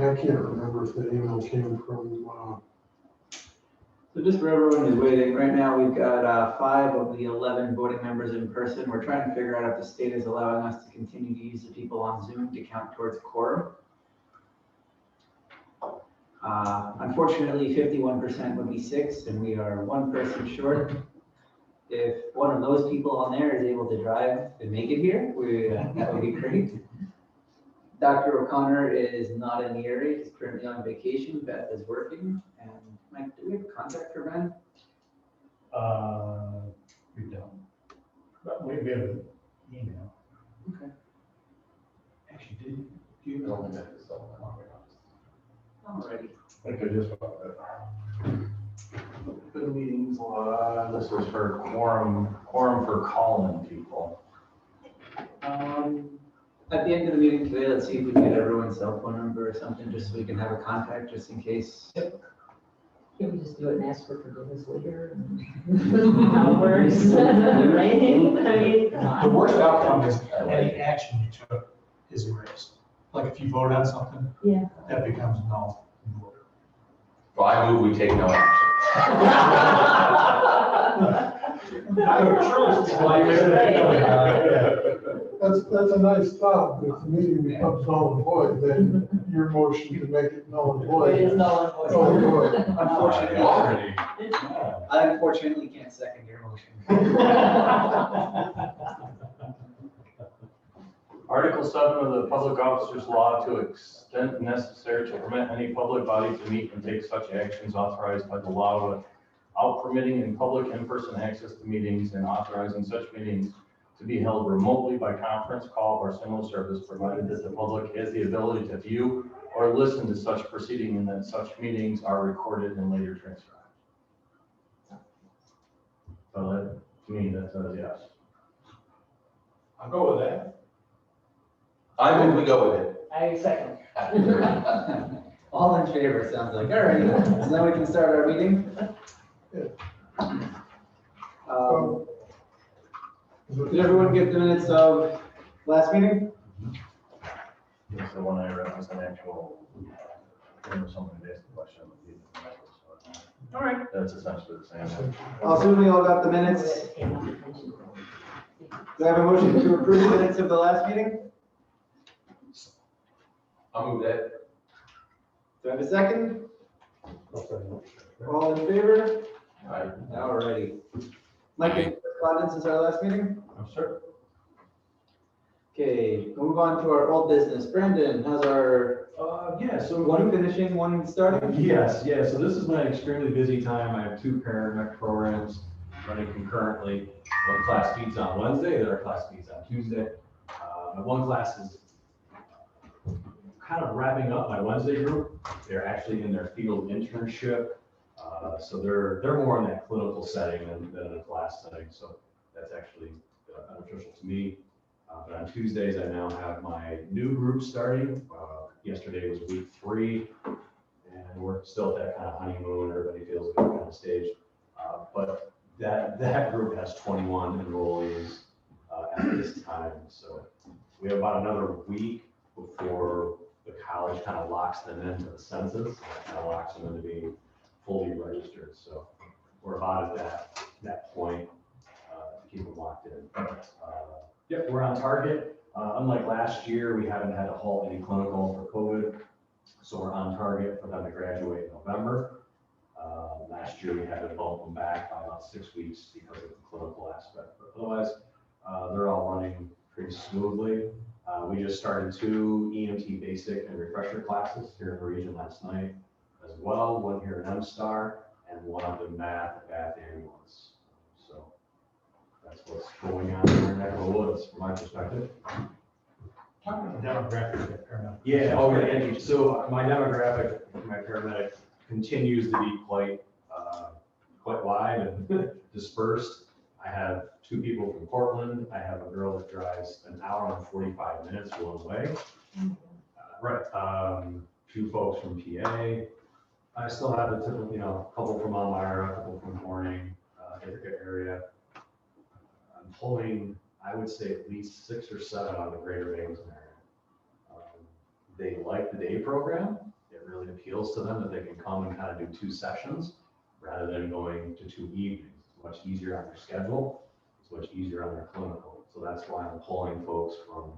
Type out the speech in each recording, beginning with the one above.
I can't remember if the email came from, So just for everyone who's waiting, right now we've got 5 of the 11 voting members in person. We're trying to figure out if the state is allowing us to continue to use the people on Zoom to count towards quorum. Unfortunately, 51% would be 6, and we are 1 person short. If one of those people on there is able to drive and make it here, that would be great. Dr. O'Connor is not in the area. He's currently on vacation. Beth is working. And Mike, do we have a contact for Ben? We don't. But we have an email. Okay. Actually, do you know that it's all Alrighty. I could just about that. The meetings, this is for quorum for calling people. At the end of the meeting today, let's see if we can get everyone's cell phone number or something, just so we can have a contact, just in case. Can we just do it and ask for forgiveness later? How it works, right? The worst outcome is any action you took is erased. Like if you vote on something, Yeah. that becomes null. Well, I move we take no action. that's a nice thought. If the meeting becomes null and void, then your motion to make it null and void. It is null and void. Null and void. I unfortunately can't second your motion. Article 7 of the Public Officers Law to extent necessary to permit any public body to meet and take such actions authorized by the law without permitting in public in-person access to meetings and authorizing such meetings to be held remotely by conference call or similar service, provided that the public has the ability to view or listen to such proceeding and that such meetings are recorded and later transcribed. So that, to me, that says yes. I'll go with that. I move we go with it. I second. All in favor, sounds like. All right, so now we can start our meeting. Did everyone get the minutes of last meeting? Yes, the one I read was an actual, there was something to ask the question. All right. That's essentially the same. I'll assume we all got the minutes. Do I have a motion to approve the minutes of the last meeting? I'll move that. Do I have a second? All in favor? Aye. All righty. Mike, any correspondence since our last meeting? I'm sure. Okay, we'll move on to our old business. Brandon, how's our Yeah, so one finishing, one starting? Yes, so this is my extremely busy time. I have 2 paramedic programs running concurrently. One class meets on Wednesday, the other class meets on Tuesday. My one class is kind of wrapping up my Wednesday group. They're actually in their field internship. So they're more in that clinical setting than in a class setting. So that's actually beneficial to me. But on Tuesdays, I now have my new group starting. Yesterday was week 3, and we're still at that kind of honeymoon, everybody feels good kind of stage. But that group has 21 enrollees at this time. So we have about another week before the college kind of locks them into the census, kind of locks them into being fully registered. So we're about at that point to keep them locked in. Yep, we're on target. Unlike last year, we haven't had to halt any clinical for COVID. So we're on target for them to graduate in November. Last year, we had to bump them back by about 6 weeks because of the clinical aspect. But otherwise, they're all running pretty smoothly. We just started 2 EMT basic and refresher classes here in the region last night as well. One here in MSTAR and one up in Bath Ambulance. So that's what's going on in our neck of the woods from my perspective. Talk about the demographic of paramedic. Yeah, and so my demographic, my paramedic continues to be quite wide and dispersed. I have 2 people from Portland. I have a girl that drives an hour and 45 minutes one way. 2 folks from PA. I still have the typical, a couple from Elmira, a couple from Corning, Ithaca area. I'm pulling, I would say, at least 6 or 7 out of the greater Binghamton area. they like the day program. It really appeals to them that they can come and kind of do 2 sessions rather than going to 2 evenings. It's much easier on their schedule. It's much easier on their clinical. So that's why I'm pulling folks from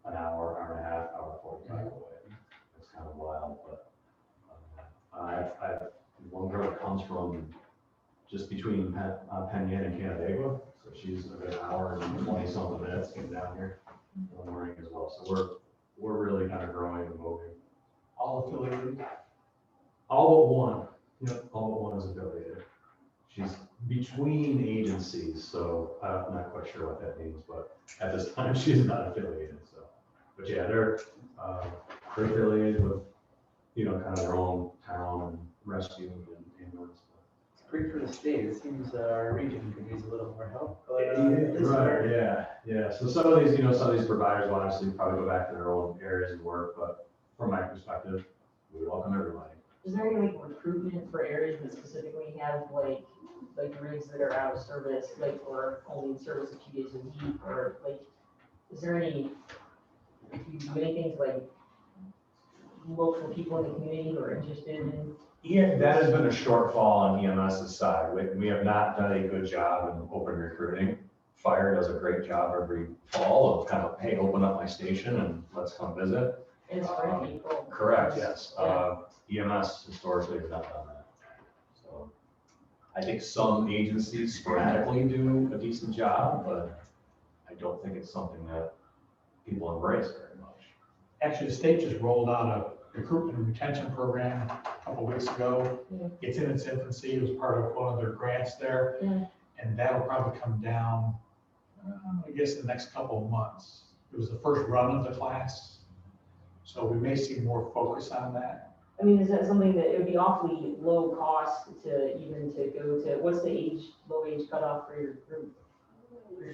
an hour, hour and a half, hour 45 away. It's kind of wild, but I've one girl that comes from just between Penn Yan and Canandaigua, so she's a good hour and 20 something minutes getting down here in the morning as well. So we're really kind of growing and moving. All affiliated. All but one. Yep. All but one is affiliated. She's between agencies, so I'm not quite sure what that means, but at this time she's not affiliated. So, but yeah, they're affiliated with, you know, kind of their own town and rescue and ambulance. It's great for the state. It seems our region could use a little more help. But, Right, yeah. So some of these, you know, some of these providers will obviously probably go back to their own areas of work, but from my perspective, we welcome everybody. Is there any like recruitment for areas that specifically have like rigs that are out of service, like or only in service a few days a week, or like, is there any, do you do anything to like look for people in the community who are interested in? Yeah, that has been a shortfall on EMS's side. We have not done a good job in open recruiting. Fire does a great job every fall of kind of, hey, open up my station and let's come visit. It's for people. Correct, yes. Yeah. EMS historically has not done that. So I think some agencies sporadically do a decent job, but I don't think it's something that people embrace very much. Actually, the state just rolled out a recruitment and retention program a couple weeks ago. Yeah. It's in its infancy. It was part of one of their grants there. Yeah. And that'll probably come down, I guess, in the next couple of months. It was the first run of the class. So we may see more focus on that. I mean, is that something that it would be awfully low cost to even to go to, what's the low age cutoff for your group?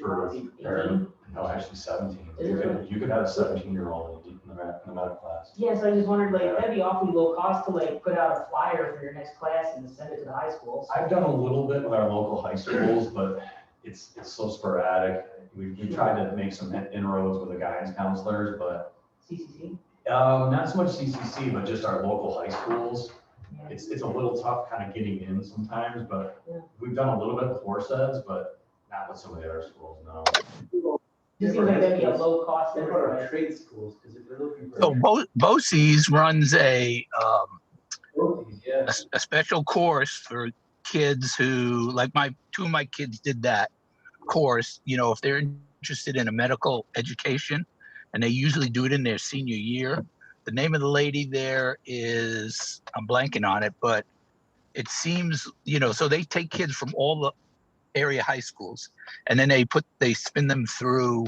For 18? No, actually 17. Is it really? You could have a 17-year-old in the medical class. Yeah, so I just wondered, like, that'd be awfully low cost to like put out a flyer for your next class and send it to the high schools. I've done a little bit with our local high schools, but it's so sporadic. We tried to make some inroads with the guidance counselors, but CCC? not so much CCC, but just our local high schools. Yeah. It's a little tough kind of getting in sometimes, but Yeah. we've done a little bit with Horseds, but not with some of the other schools, no. It seems like that'd be a low cost. What about our trade schools? Because if they're looking for. So BOCES runs Yeah. a special course for kids who, like two of my kids did that course, you know, if they're interested in a medical education, and they usually do it in their senior year. The name of the lady there is, I'm blanking on it, but it seems, you know, so they take kids from all the area high schools, and then they spin them through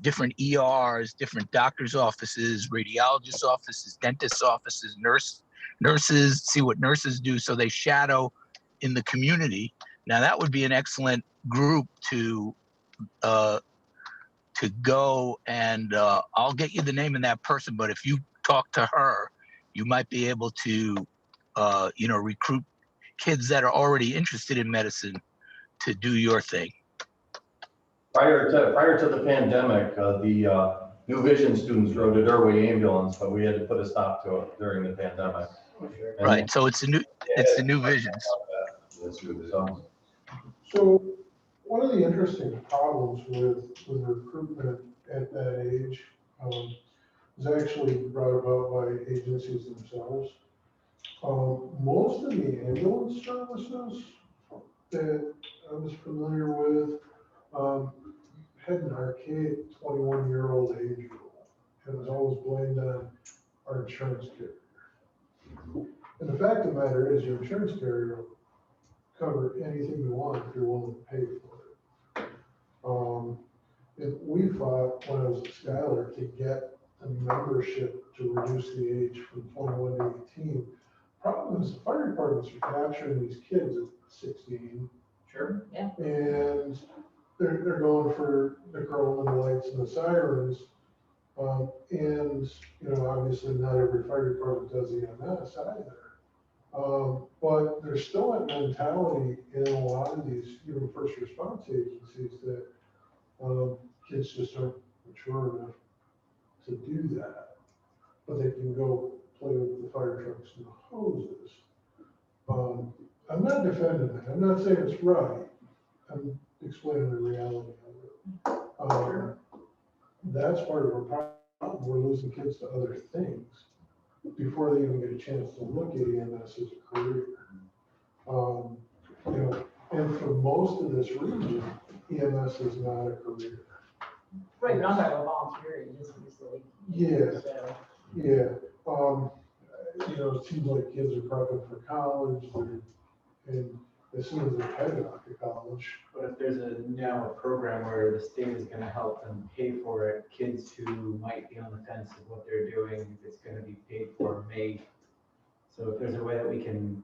different ERs, different doctors' offices, radiologists' offices, dentists' offices, nurses, see what nurses do. So they shadow in the community. Now that would be an excellent group to go, and I'll get you the name of that person. But if you talk to her, you might be able to, you know, recruit kids that are already interested in medicine to do your thing. Prior to the pandemic, the New Vision students rode a doorway ambulance, but we had to put a stop to it during the pandemic. And Right. So it's the New Visions. So one of the interesting problems with recruitment at that age is actually brought about by agencies themselves. Most of the ambulance services that I was familiar with had an archaic 21-year-old age rule, and was always blamed on our insurance carrier. And the fact of the matter is, your insurance carrier will cover anything you want if you're willing to pay for it. And we fought when I was at Schuyler to get the membership to reduce the age from 21 to 18. Problem is, the fire departments are capturing these kids at 16. Sure. Yeah. And they're going for the chrome and the lights and the sirens. And, you know, obviously not every fire department does EMS either. But there's still that mentality in a lot of these, even first response agencies, that kids just aren't mature enough to do that. but they can go play with the fire trucks and the hoses. I'm not defending that, I'm not saying it's right, I'm explaining the reality of it. That's part of our problem, we're losing kids to other things before they even get a chance to look at EMS as a career. You know, and for most of this region, EMS is not a career. Right, but I'm talking about volunteering, just like. Yeah. So, Yeah, you know, it seems like kids are prepping for college, and as soon as they're headed off to college. But if there's now a program where the state is gonna help them pay for it, kids who might be on the fence of what they're doing, if it's gonna be paid for, may. So if there's a way that we can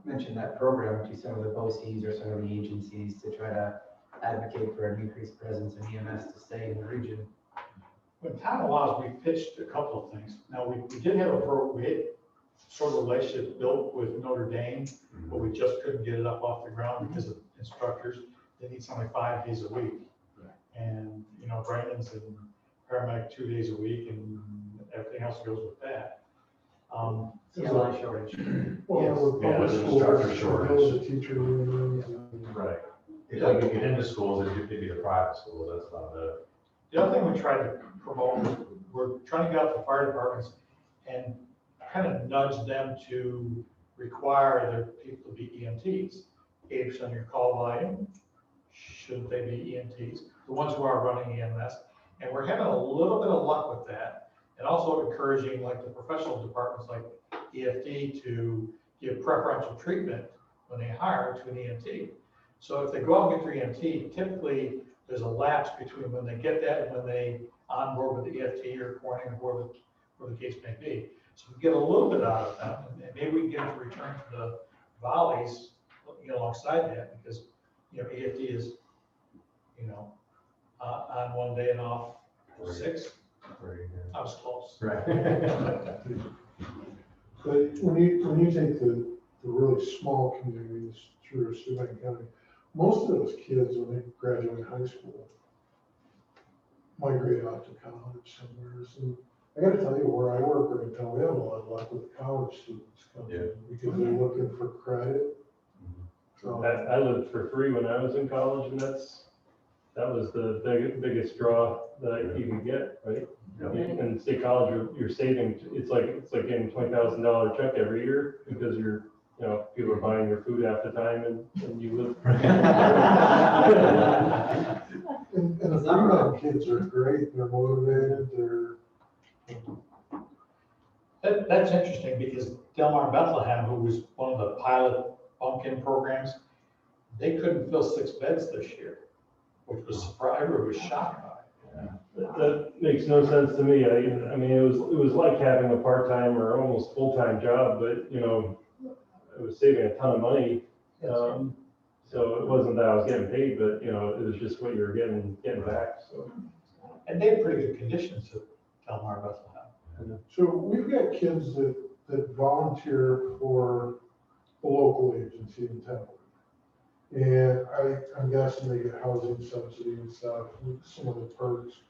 mention that program to some of the BOCES or some of the agencies to try to advocate for an increased presence in EMS to stay in the region. When time allows, we pitched a couple of things. Now, we did have we had sort of relationship built with Notre Dame, but we just couldn't get it up off the ground because of instructors. They need somebody 5 days a week. And, you know, Brandon's in paramedic 2 days a week and everything else goes with that. CLI shortage. Well, Yes. with Yeah, public there's an schools, instructor shortage. the teacher unions, and Right. If you get into schools, it'd be the private schools, that's about it. The other thing we tried to promote was we're trying to get out to fire departments and kind of nudge them to require their people to be EMTs. 80% of your call volume, shouldn't they be EMTs? The ones who are running EMS. And we're having a little bit of luck with that. And also encouraging like the professional departments like EFD to give preferential treatment when they hire to an EMT. So if they go out and get their EMT, typically there's a lapse between when they get that and when they onboard with the EFT or Corning or whatever the case may be. So we get a little bit out of them, and maybe we can get them to return to the volleys, you know, alongside that, because, you know, EFT is, you know, on one day and off 6. I was close. Right. but when you take the really small communities through Steuben County, most of those kids, when they graduate high school, migrate out to college somewhere. And I gotta tell you, where I work right now, we have a lot of luck with college students coming in because they're looking for credit. So, I lived for free when I was in college, and that was the biggest draw that you could get, right? In state college, you're saving, it's like getting $20,000 check every year because you know, people are buying your food half the time and you live. and the Fremont kids are great, they're motivated, That's interesting because Delmar Bethlehem, who was one of the pilot bunk-in programs, they couldn't fill 6 beds this year, which was surprising. Everybody was shocked by it. That makes no sense to me. I mean, it was like having a part-time or almost full-time job, but, you know, I was saving a ton of money. So it wasn't that I was getting paid, but, you know, it was just what you were getting back, so. And they had pretty good conditions at Delmar Bethlehem. So we've got kids that volunteer for the local agency in town. And I'm guessing they get housing subsidy and stuff, some of the perks.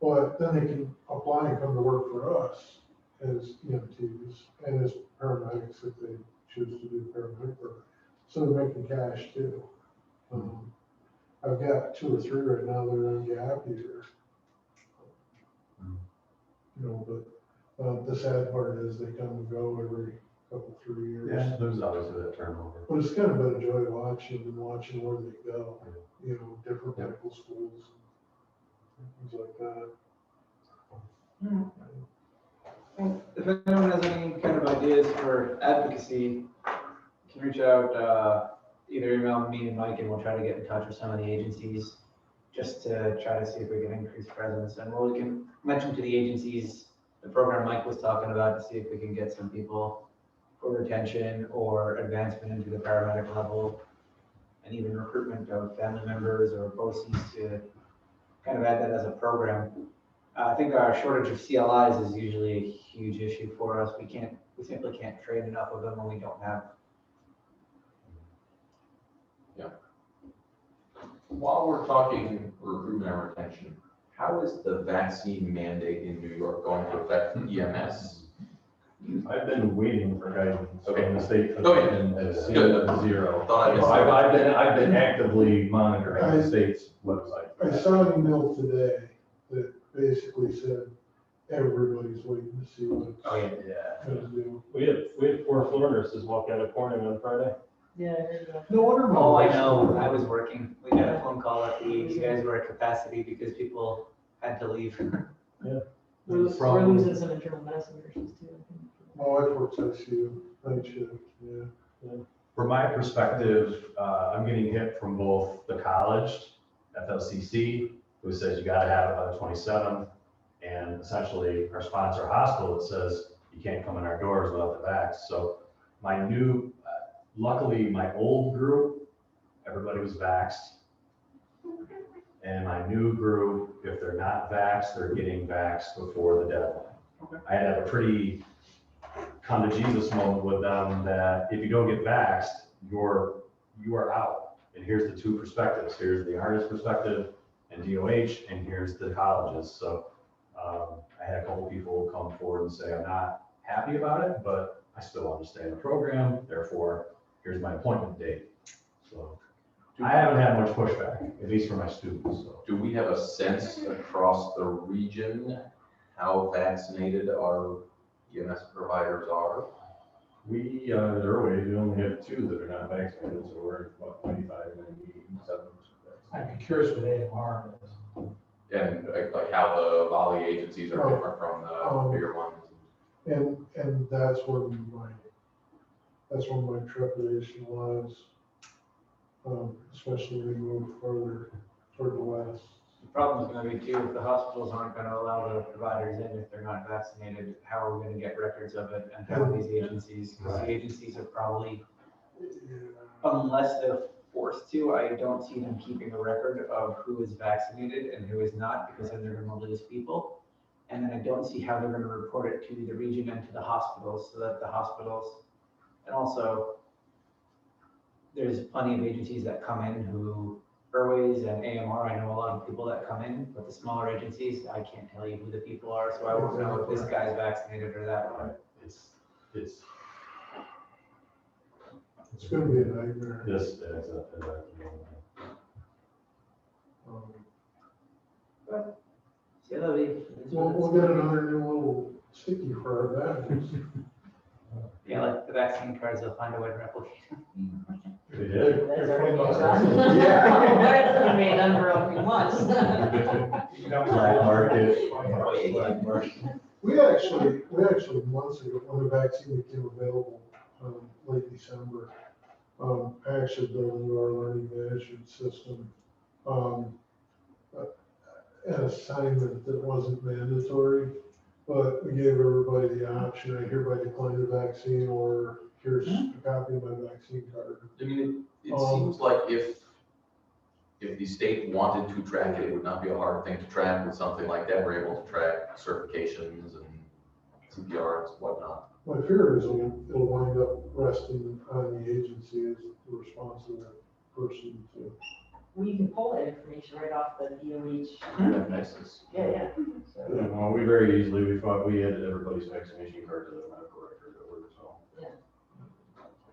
But then they can apply and come to work for us as EMTs and as paramedics if they choose to do paramedic work. So they're making cash too. I've got 2 or 3 right now that are on gap year. You know, but the sad part is they come and go every couple, 3 years. Yeah, there's always that turnover. But it's kind of been a joy watching where they go, you know, different medical schools, things like that. If anyone has any kind of ideas for advocacy, you can reach out, either email me and Mike, and we'll try to get in touch with some of the agencies just to try to see if we can increase presence. And we can mention to the agencies the program Mike was talking about to see if we can get some people for retention or advancement into the paramedic level, and even recruitment of family members or BOCES to kind of add that as a program. I think our shortage of CLIs is usually a huge issue for us. We simply can't train enough of them when we don't have. While we're talking recruitment and retention, How is the vaccine mandate in New York going to affect EMS? I've been waiting for guidance Okay. from the state. Oh, yeah. And has seen Good. zero. Thought I missed I've been actively monitoring the state's website. I saw an email today that basically said everybody's waiting to see what it's Oh, yeah. Yeah. gonna do. We had 4 floor nurses walk out of Corning on Friday. Yeah, I heard that. No wonder. Oh, I know, I was working, we got a phone call at you guys were at capacity because people had to leave. We're losing some internal medicine nurses too, I think. My wife works ICU, night shift, yeah. From my perspective, I'm getting hit from both the college, FLCC, who says you gotta have it by the 27th, and essentially our sponsor hospital that says you can't come in our doors without the vax. So my new, luckily my old group, everybody was vaxxed. And my new group, if they're not vaxxed, they're getting vaxxed before the deadline. I had to have a pretty come to Jesus moment with them that if you don't get vaxxed, you are out. And here's the 2 perspectives. Here's the artist perspective and DOH, and here's the colleges. So I had a couple people come forward and say, I'm not happy about it, but I still want to stay in the program. Therefore, here's my appointment date. So I haven't had much pushback, at least for my students. So. Do we have a sense across the region how vaccinated our EMS providers are? We, at Irway, we only have 2 that are not vaccinated, so we're about 95, 97%. I'd be curious what AMR is. And like how the volley agencies are different from the bigger ones? And that's where my trepidation lies. Especially when we move further toward the west. The problem's gonna be too, if the hospitals aren't gonna allow the providers in if they're not vaccinated, how are we gonna get records of it? And how are these agencies, because the agencies are probably, unless they're forced to, I don't see them keeping a record of who is vaccinated and who is not, because then they're gonna lose people. And then I don't see how they're gonna report it to the region and to the hospitals, so that the hospitals, and also, there's plenty of agencies that come in who, Airways and AMR, I know a lot of people that come in, but the smaller agencies, I can't tell you who the people are, so I won't know if this guy's vaccinated or that one. It's It's gonna be a nightmare. this, See, that'll be. We'll get another new little sticky for our badges. Yeah, like the vaccine cards, they'll find a way to replicate them. they did. That's You're already $20 done. Yeah. We made a number of we once. Black market. Black market. We actually months ago, when the vaccine became available, late December, I actually built into our learning management system, an assignment that wasn't mandatory, but we gave everybody the option, I hereby decline the vaccine, or here's a copy of my vaccine card. I mean, it seems like if the state wanted to track it, it would not be a hard thing to track with something like that. We're able to track certifications and CPR and whatnot. My fear is it'll wind up resting on the agency as the responsible person to. Well, you can pull that information right off the DOH. Yeah, nice. Yeah. So, Yeah, well, we very easily, we added everybody's vaccination card to the medical record at work, so.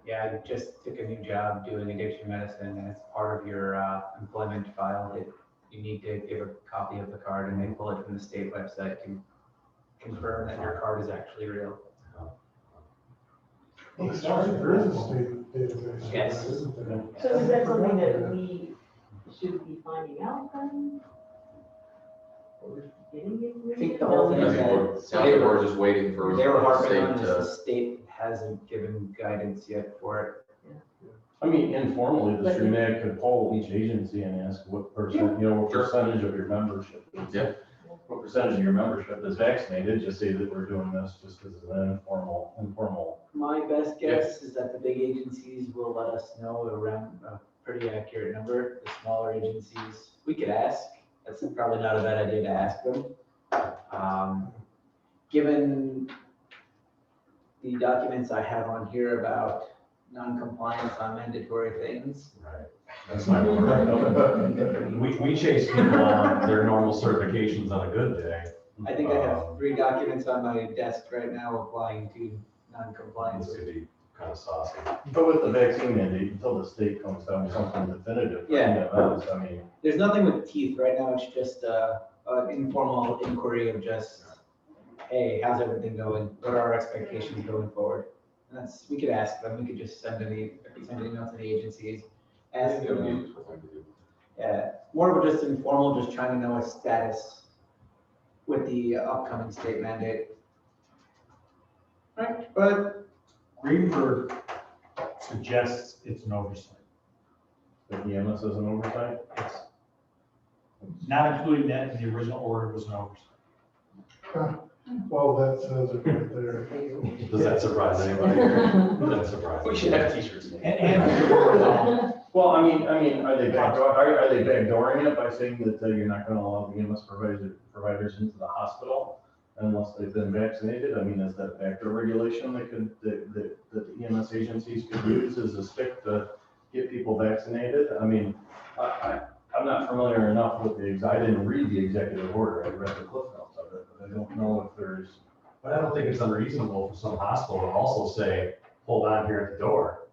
Yeah, I just took a new job doing addiction medicine, and it's part of your employment file that you need to give a copy of the card, and they pull it from the state website to confirm that your card is actually real. There is a state database. Yes. Isn't there? so is that something that we should be finding out then? Or getting information? I think the whole thing I is think that sounds like we're just waiting for they were the harping state on this, the to. state hasn't given guidance yet for it. I mean, informally, the STREMAC could poll each agency and ask what percent, what Sure. percentage of your membership. Yeah. What percentage of your membership is vaccinated, just say that we're doing this just as an informal. My best guess is that the big agencies will let us know around a pretty accurate number. The smaller agencies, we could ask. That's probably not a bad idea to ask them. Given the documents I have on here about non-compliance on mandatory things, That's my word. We chase people on their normal certifications on a good day. I think I have 3 documents on my desk right now applying to non-compliance. This could be kind of saucy. But with the vaccine mandate, until the state comes down with something definitive. Yeah. I mean, There's nothing with teeth right now, it's just an informal inquiry of just, hey, how's everything going? What are our expectations going forward? And that's, we could ask them, we could just send an email to the agencies. Ask It would be them, a useful thing to do. yeah, more of a just informal, just trying to know a status with the upcoming state mandate. Right, but Greenberg suggests it's an oversight. the EMS is an oversight. It's not including that in the original order was an oversight. Well, that says it right there. Does that surprise anybody? Does that surprise? We should have t-shirts. And Well, I mean, are they backdooring it by saying that you're not gonna allow the EMS providers into the hospital unless they've been vaccinated? I mean, is that a backdoor regulation that the EMS agencies could use as a stick to get people vaccinated? I mean, I'm not familiar enough with I didn't read the executive order, I read the cliff notes of it, but I don't know if there's. But I don't think it's unreasonable for some hospital to also say, hold on here at the door.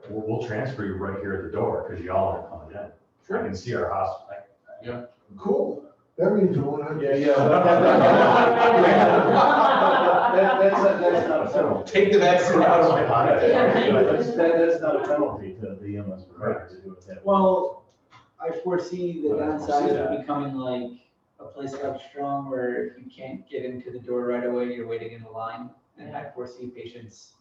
We'll transfer you right here at the door because y'all aren't coming in. I can see our hospital. Cool. That means you won't have. Yeah. That's not a penalty. Take the vaccine out of my pocket. That's not a penalty to the EMS provider to do it that way. well, I foresee the But I downside foresee of that. becoming like a place like Strong where if you can't get into the door right away, you're waiting in the line. And I foresee patients.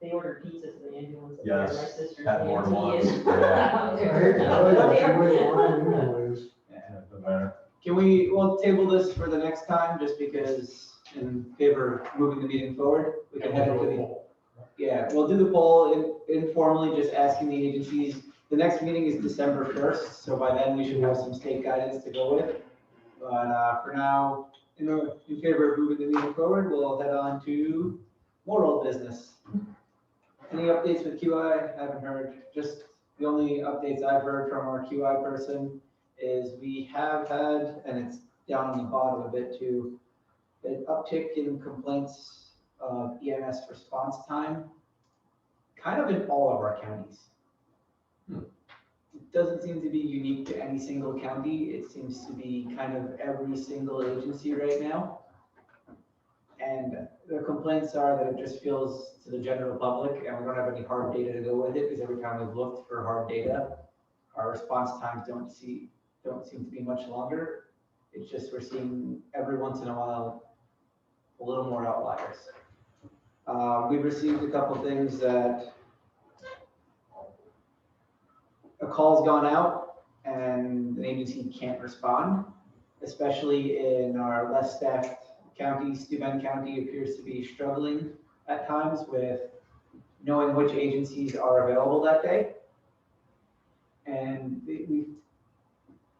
They ordered pizza for the ambulance. Yes, My sister's had more than EMT once. is- I hate to tell you, but you wait in line anyways. Yeah, it doesn't matter. Can we'll table this for the next time, just because in favor of moving the meeting forward? We can head into the, yeah, we'll do the poll informally, just asking the agencies. The next meeting is December 1st, so by then we should have some state guidance to go with. But for now, in favor of moving the meeting forward, we'll head on to more old business. Any updates with QI? I haven't heard. Just the only updates I've heard from our QI person is we have had, and it's down on the bottom a bit too, an uptick in complaints of EMS response time, kind of in all of our counties. It doesn't seem to be unique to any single county. It seems to be kind of every single agency right now. And the complaints are that it just feels to the general public, and we don't have any hard data to go with it, because every time we've looked for hard data, our response times don't seem to be much longer. It's just we're seeing every once in a while a little more outliers. We've received a couple things that a call's gone out and an agency can't respond, especially in our less staffed counties. Steuben County appears to be struggling at times with knowing which agencies are available that day. And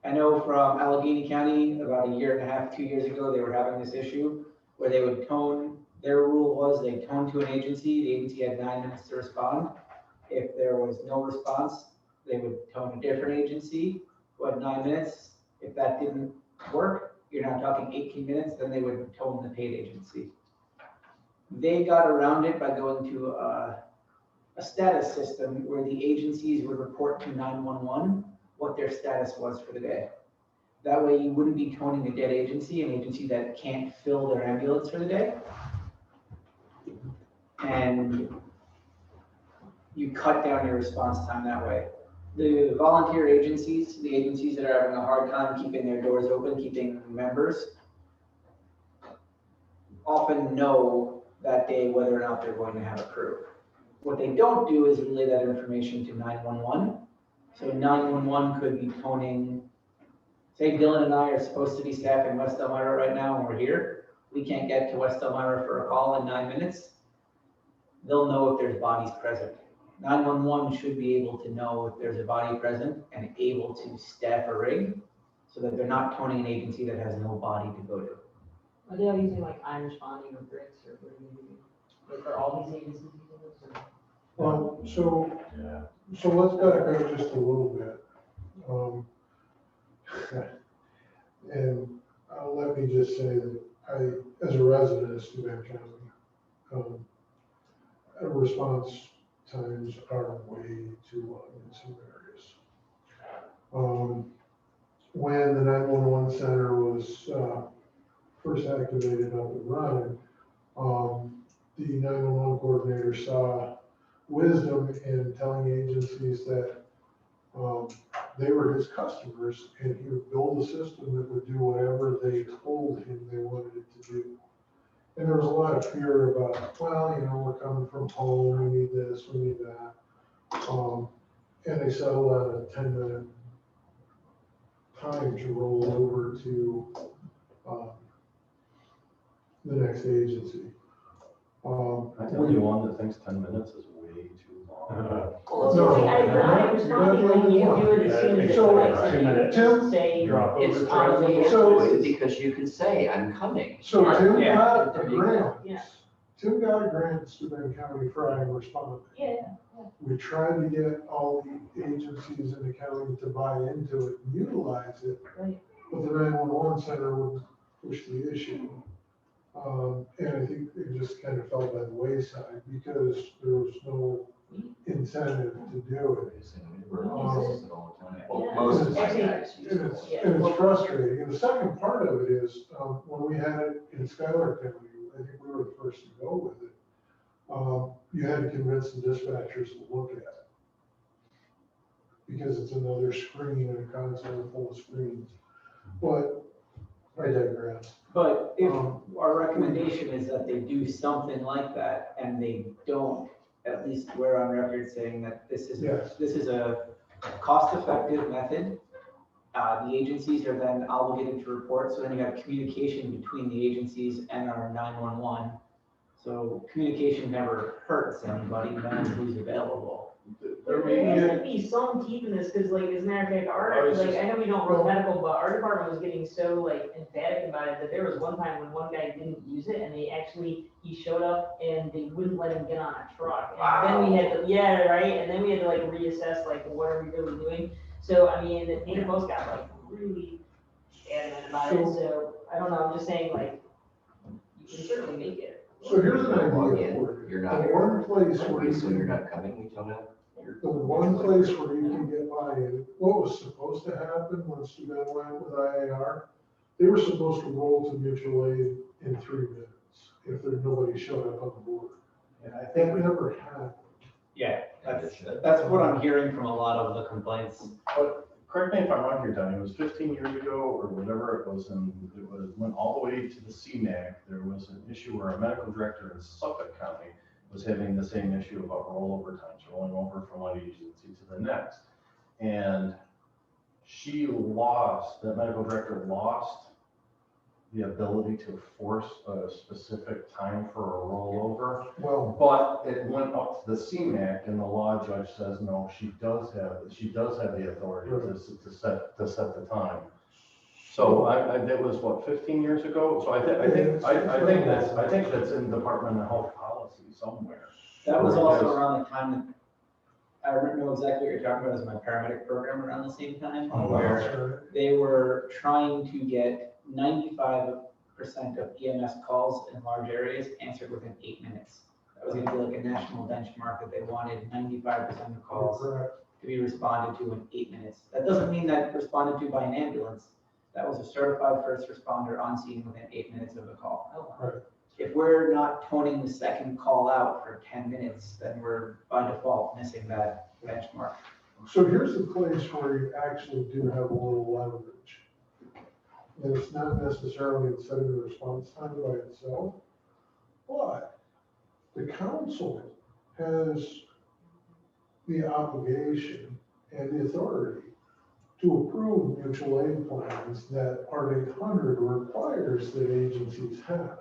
I know from Allegheny County, about a year and a half, 2 years ago, they were having this issue where they would tone, their rule was they toned to an agency, the agency had 9 minutes to respond. If there was no response, they would tone a different agency who had 9 minutes. If that didn't work, you're now talking 18 minutes, then they would tone the paid agency. They got around it by going to a status system where the agencies would report to 911 what their status was for the day. That way you wouldn't be toning a dead agency, an agency that can't fill their ambulance for the day. And you cut down your response time that way. The volunteer agencies, the agencies that are having a hard time keeping their doors open, keeping members, often know that day whether or not they're going to have a crew. What they don't do is relay that information to 911. So 911 could be toning, say Dylan and I are supposed to be staffing West Elmira right now and we're here. We can't get to West Elmira for a call in 9 minutes. They'll know if there's bodies present. 911 should be able to know if there's a body present and able to staff a rig so that they're not toning an agency that has no body to go to. Are they all using like I'm responding or Bricks or what do you do? Like are all these agencies using this? Or? So, Yeah. so let's back up just a little bit. And let me just say that as a resident of Steuben County, response times are way too long in some areas. When the 911 center was first activated up and running, the 911 coordinator saw wisdom in telling agencies that they were his customers, and he would build a system that would do whatever they told him they wanted it to do. And there was a lot of fear about, well, we're coming from home, we need this, we need that. And they settled on a 10-minute time to roll over to the next agency. I'm the only one that thinks 10 minutes is way too long. Well, No, so I responded when you do it as soon as So, it's like, Tim, say, Drop over it's traffic. on the. So- Because you can say, I'm coming. So Tim Yeah. got a There you go. grant. Yeah. Tim got a grant in Steuben County for I responding. Yeah, We tried to get all the agencies in the county to buy into it and utilize it, right. but the 911 center would push the issue. And I think it just kind of fell by the wayside because there was no incentive to do it. Well, most of my Actually, guys use And it. it's, and it's frustrating. And the second part of it is, when we had it in Schuyler County, I think we were the first to go with it. You had to convince the dispatchers to look at it. Because it's another screen and a console full of screens. But I digress. But if our recommendation is that they do something like that and they don't, at least we're on record saying that this is, Yes. this is a cost-effective method. The agencies are then obligated to report, so then you have communication between the agencies and our 911. So communication never hurts anybody, no matter who's available. There There may has to be some teeth in this, because like, as a matter of fact, I know we don't run medical, but our department was getting so like emphatic about it that there was one time when one guy didn't use it and he showed up and they wouldn't let him get on a truck. And then we had to, yeah, right, and then we had to like reassess, like, what are we really doing? So, I mean, the Dana Post got like really adamant about it, so, I don't know, I'm just saying, like, you can certainly make it. So here's an idea for you. You're The not, one place where you so you're can, not coming, we don't have. the one place where you can get buy-in, what was supposed to happen when Steuben went with IAR? They were supposed to roll to mutual aid in 3 minutes if there nobody showed up on the board. And I That think never happened. Yeah, that's what I'm hearing from a lot of the complaints. Correct me if I'm wrong here, Tony, it was 15 years ago or whatever it was, and it went all the way to the CMAC. There was an issue where a medical director in Suffolk County was having the same issue about rollover times, rolling over from one agency to the next. And that medical director lost the ability to force a specific time for a rollover. Well, But it went up to the CMAC and the law judge says, no, she does have the authority to set the time. So that was what, 15 years ago? So I think that's in Department of Health policy somewhere. That was also around the time that, I don't know exactly what you're talking about, as my paramedic program around the same time, where they were trying to get 95% of EMS calls in large areas answered within 8 minutes. That was gonna be like a national benchmark, that they wanted 95% of calls to be responded to in 8 minutes. That doesn't mean that responded to by an ambulance. That was a certified first responder on scene within 8 minutes of the call. Right. If we're not toning the second call out for 10 minutes, then we're by default missing that benchmark. So here's the place where you actually do have a little leverage. And it's not necessarily in setting the response time by itself, but the council has the obligation and the authority to approve mutual aid plans that Part 800 requires that agencies have.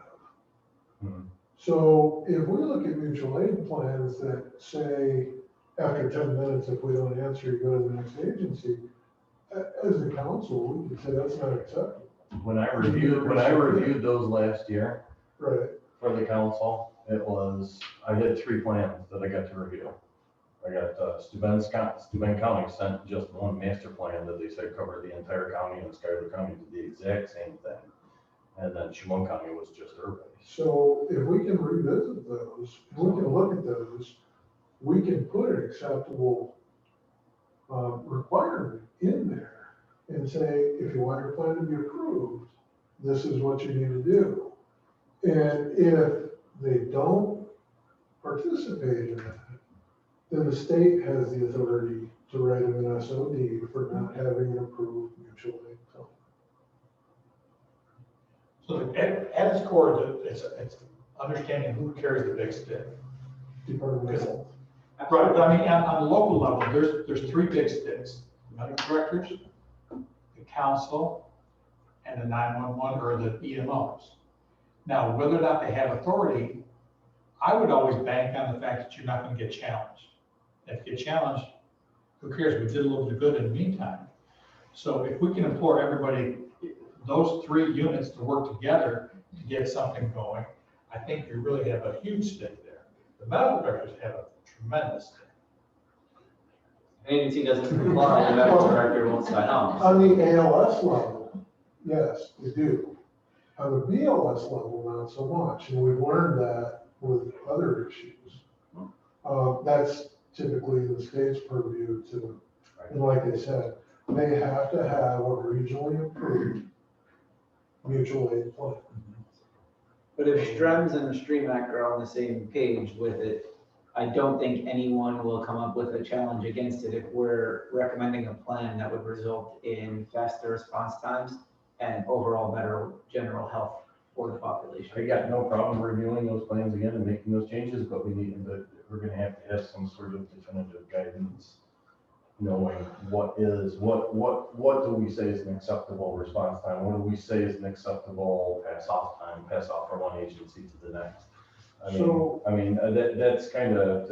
So if we look at mutual aid plans that say, after 10 minutes, if we don't answer, you go to the next agency, as a council, we can say that's not acceptable. When I reviewed those last year Right. for the council, I had 3 plans that I got to review. I got Steuben County sent just one master plan that they said covered the entire county, and Schuyler County did the exact same thing. And then Chemung County was just urban. So if we can revisit those, if we can look at those, we can put an acceptable requirement in there and say, if you want your plan to be approved, this is what you need to do. And if they don't participate in that, then the state has the authority to write them an SOD for not having an approved mutual aid zone. So at its core, it's understanding who carries the big stick. Department of Health. Right, but I mean, on the local level, there's three big sticks: the medical directors, the council, and the 911 or the EMOs. Now, whether or not they have authority, I would always bank on the fact that you're not going to get challenged. If you get challenged, who cares? We did a little bit of good in the meantime. So if we can implore everybody, those three units to work together to get something going, I think we really have a huge stake there. The medical directors have a tremendous stake. An agency doesn't comply, the medical director won't sign on. On the ALS level, yes, we do. On the BLS level, not so much, and we've learned that with other issues. That's typically the state's purview to, and like I said, they have to have a regionally approved mutual aid plan. But if STREMS and STREMAC are on the same page with it, I don't think anyone will come up with a challenge against it if we're recommending a plan that would result in faster response times and overall better general health for the population. I got no problem reviewing those plans again and making those changes, but we're gonna have to have some sort of definitive guidance, knowing what do we say is an acceptable response time? What do we say is an acceptable pass off time, pass off from one agency to the next? That's kind of,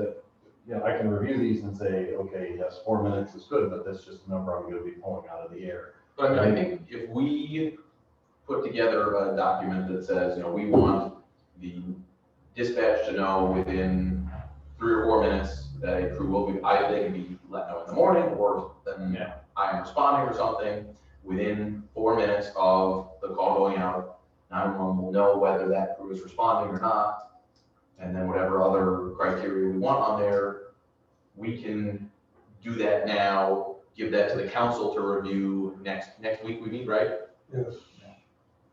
I can review these and say, okay, yes, 4 minutes is good, but that's just a number I'm gonna be pulling out of the air. But I mean, I think if we put together a document that says, we want the dispatch to know within 3 or 4 minutes that a crew will be, either they can be let know in the morning, or then I am responding or something, within 4 minutes of the call going out, 911 will know whether that crew is responding or not. And then whatever other criteria we want on there, we can do that now, give that to the council to review next week we meet, right? Yes.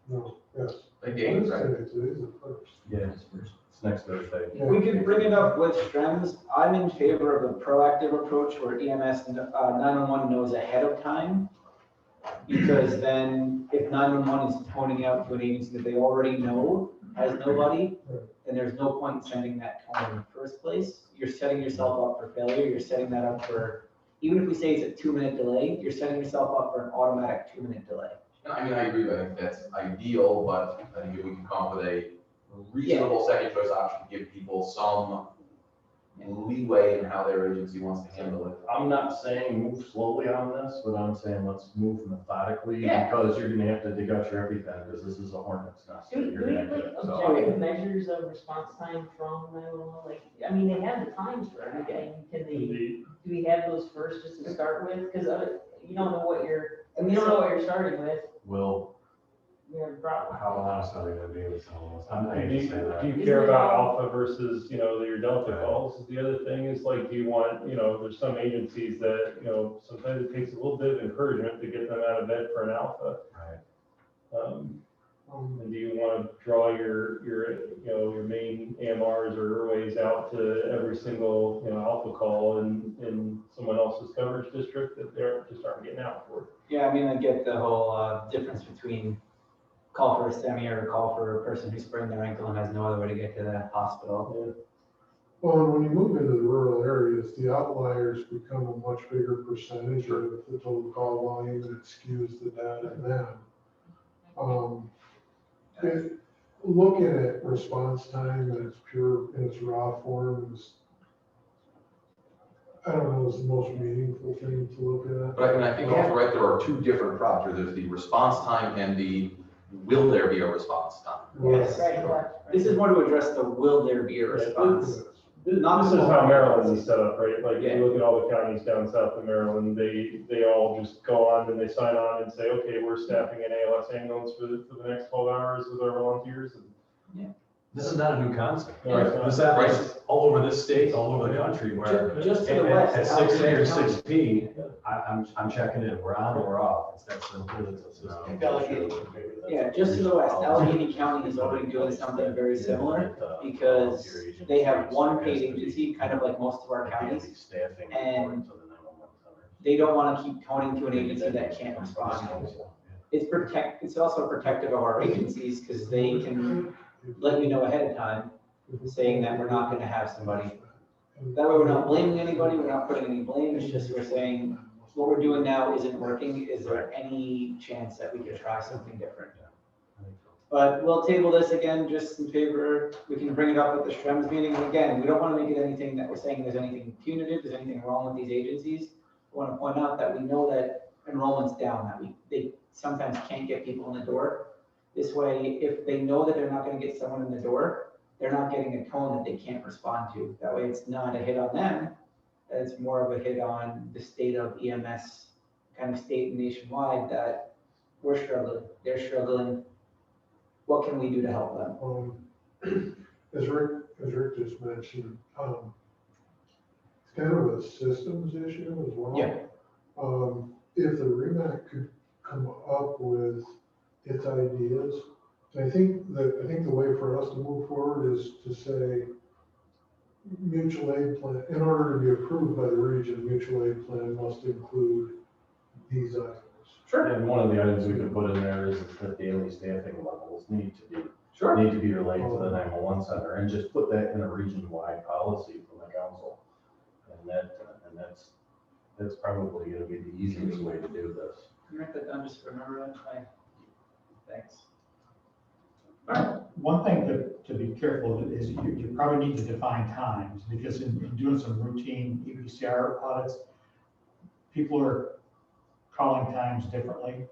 No, yes. Like David, right? Today's the first. Yes, it's next Thursday. We could bring it up with STREMS. I'm in favor of a proactive approach where EMS and 911 knows ahead of time. Because then if 911 is pointing out to an agency that they already know has nobody, then there's no point in sending that tone in the first place. You're setting yourself up for failure. You're setting that up for, even if we say it's a 2-minute delay, you're setting yourself up for an automatic 2-minute delay. I mean, I agree, I think that's ideal, but I think if we can come up with a reasonable second choice option to give people some leeway in how their agency wants to handle it. I'm not saying move slowly on this, but I'm saying let's move methodically, Yeah. because you're gonna have to dig out your everything, because this is a hornet's nest. Do You're we gonna like have to- so- objective measures of response time from 911? Like, I mean, they have the times for everything. Can they, do we have those first just to start with? Because you don't know what you're, you don't know what you're starting with. Will, You're a problem. How honest are they gonna be with someone else? I'm Do paying to say you that. care about alpha versus, your delta calls? The other thing is like, do you want, there's some agencies that, sometimes it takes a little bit of encouragement to get them out of bed for an alpha. Right. And do you want to draw your main AMRs or airways out to every single, alpha call in someone else's coverage district that they're just aren't getting out for? Yeah, I mean, I get the whole difference between call for a STEMI or call for a person who sprained their ankle and has no other way to get to the hospital. Well, and when you move into the rural areas, the outliers become a much bigger percentage of the total call volume, and it skews the data then. Looking at response time in its in its raw form is, I don't know, is the most meaningful thing to look at. But I mean, I think also, right, there are two different problems. There's the response time and the will there be a response time. Yes. Right. This is more to address the will there be a response. This is how Maryland is set up, right? Like, you look at all the counties down south of Maryland, they all just go on and they sign on and say, okay, we're staffing an ALS ambulance for the next 12 hours with our volunteers. This is not a new concept. No, it's not. This happens all over this state, all over the country, where Just to the west. at 6A or 6P, I'm checking in, we're on or we're off. It's that simple. Yeah, just to the west, Allegheny County is already doing something very similar because they have one paid agency, kind of like most of our counties. And they don't want to keep counting to an agency that can't respond. It's also protective of our agencies because they can let you know ahead of time, saying that we're not gonna have somebody. That way we're not blaming anybody, we're not putting any blame, it's just we're saying, what we're doing now isn't working, is there any chance that we could try something different? But we'll table this again, just in favor, we can bring it up at the STREMS meeting, and again, we don't wanna make it anything that we're saying there's anything punitive, there's anything wrong with these agencies. I wanna point out that we know that enrollment's down, that they sometimes can't get people in the door. This way, if they know that they're not gonna get someone in the door, they're not getting a tone that they can't respond to. That way it's not a hit on them, it's more of a hit on the state of EMS, kind of state and nationwide, that we're struggling, they're struggling. What can we do to help them? As Rick just mentioned, it's kind of a systems issue as well. Yeah. If the REMAC could come up with its ideas, I think the way for us to move forward is to say mutual aid plan, in order to be approved by the region, mutual aid plan must include these items. Sure. And one of the items we could put in there is that daily staffing levels need to be related to the 911 center, and just put that in a region-wide policy from the council. And that's probably gonna be the easiest way to do this. Can you write that down, just remember that? Thanks. One thing to be careful of is you probably need to define times, because in doing some routine EPCR audits, people are calling times differently.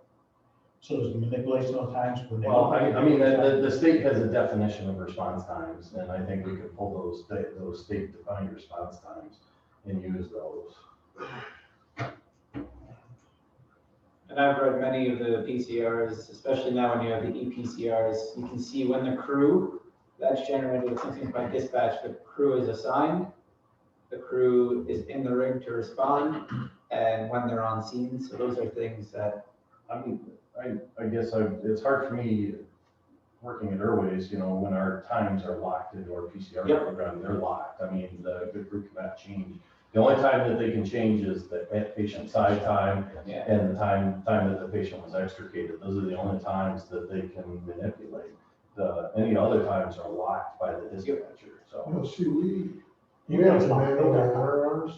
So there's manipulation of times. Well, I mean, the state has a definition of response times, and I think we could pull those state defined response times and use those. And I've read many of the PCRs, especially now when you have the EPCRs, you can see when the crew, that's generated with something by dispatch, the crew is assigned, the crew is in the rig to respond, and when they're on scene. So those are things that, I mean, I guess it's hard for me working at Airways, when our times are locked into our PCR program, they're locked. I mean, the group cannot change. The only time that they can change is the patient side time and the time that the patient was extricated. Those are the only times that they can manipulate. Any other times are locked by the dispatcher, so. See, we have to manually enter ours,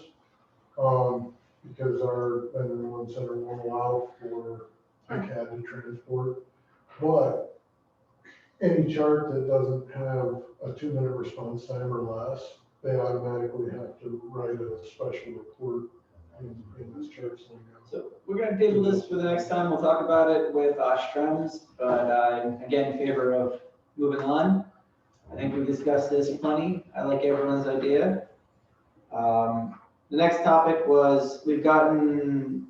because our 911 center won't allow for a CAD to transport. But any chart that doesn't have a 2-minute response time or less, they automatically have to write a special report in this chart. so we're gonna table this for the next time. We'll talk about it with STREMS, but I'm again in favor of moving on. I think we've discussed this plenty. I like everyone's idea. The next topic was, we've gotten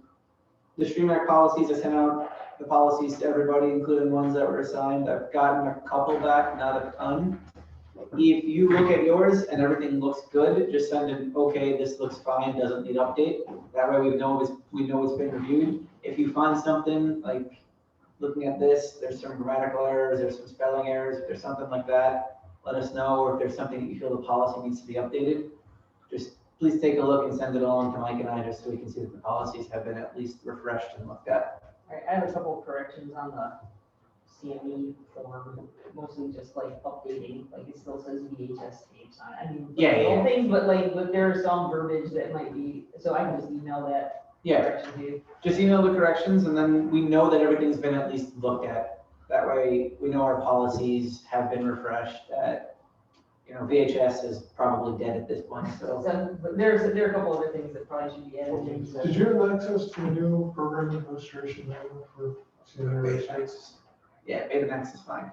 the STREMAC policies. I sent out the policies to everybody, including ones that were assigned. I've gotten a couple back, not a ton. If you look at yours and everything looks good, just send an, okay, this looks fine, doesn't need update. That way we know it's been reviewed. If you find something like looking at this, there's some grammatical errors, there's some spelling errors, if there's something like that, let us know. Or if there's something that you feel the policy needs to be updated, just please take a look and send it along to Mike and I, just so we can see that the policies have been at least refreshed and looked at. All right, I have a couple of corrections on the CME form, mostly just like updating, like it still says VHS tapes on it. I mean, little things, but there are some verbiage that might be, so I can just email that correction to you. Just email the corrections, and then we know that everything's been at least looked at. That way we know our policies have been refreshed, that, VHS is probably dead at this point, so. But there are a couple other things that probably should be added. Did you have access to a new program administration manual for CNRS? Yeah, Betamax is fine.